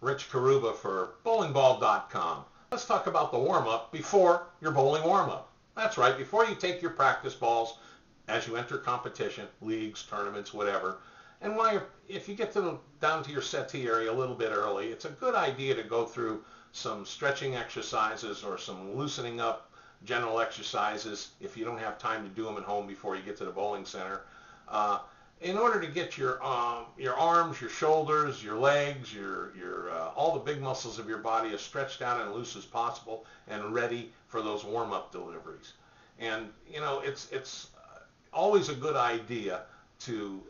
Rich Karuba for bowlingball.com. Let's talk about the warm-up before your bowling warm-up. That's right, before you take your practice balls as you enter competition, leagues, tournaments, whatever. And if you get down to your settee area a little bit early, it's a good idea to go through some stretching exercises or some loosening up general exercises if you don't have time to do them at home before you get to the bowling center. In order to get your arms, your shoulders, your legs, all the big muscles of your body as stretched out and loose as possible and ready for those warm-up deliveries. And it's always a good idea to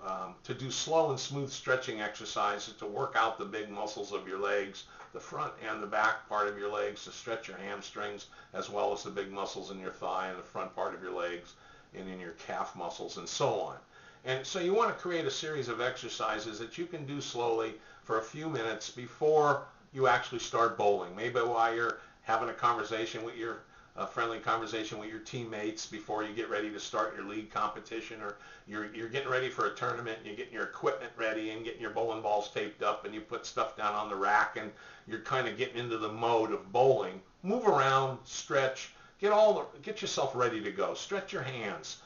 do slow and smooth stretching exercises to work out the big muscles of your legs, the front and the back part of your legs, to stretch your hamstrings as well as the big muscles in your thigh and the front part of your legs and in your calf muscles and so on. And so you want to create a series of exercises that you can do slowly for a few minutes before you actually start bowling. Maybe while you're having a friendly conversation with your teammates before you get ready to start your league competition, or you're getting ready for a tournament and you're getting your equipment ready and getting your bowling balls taped up and you put stuff down on the rack and you're kind of getting into the mode of bowling. Move around, stretch, get yourself ready to go. Stretch your hands.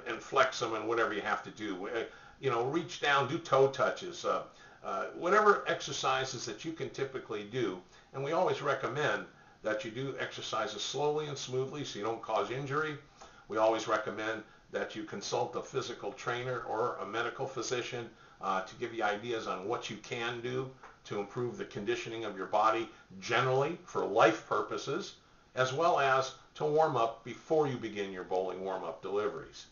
And flex them and whatever you have to do. Reach down, do toe touches, whatever exercises that you can typically do. And we always recommend that you do exercises slowly and smoothly so you don't cause injury. We always recommend that you consult a physical trainer or a medical physician to give you ideas on what you can do to improve the conditioning of your body generally for life purposes, as well as to warm up before you begin your bowling warm-up deliveries.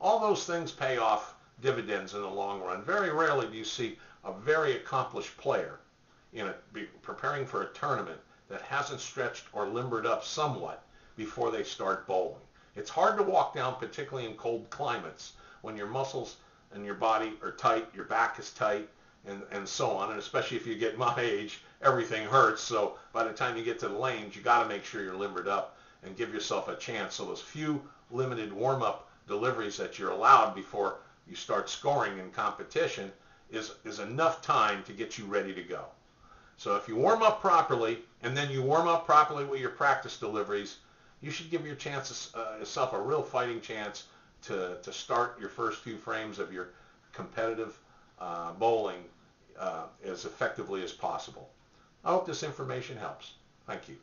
All those things pay off dividends in the long run. Very rarely do you see a very accomplished player preparing for a tournament that hasn't stretched or limbered up somewhat before they start bowling. It's hard to walk down, particularly in cold climates, when your muscles and your body are tight, your back is tight, and so on. And especially if you get my age, everything hurts. So by the time you get to the lanes, you got to make sure you're limbered up and give yourself a chance. So those few limited warm-up deliveries that you're allowed before you start scoring in competition is enough time to get you ready to go. So if you warm up properly and then you warm up properly with your practice deliveries, you should give yourself a real fighting chance to start your first few frames of your competitive bowling as effectively as possible. I hope this information helps. Thank you.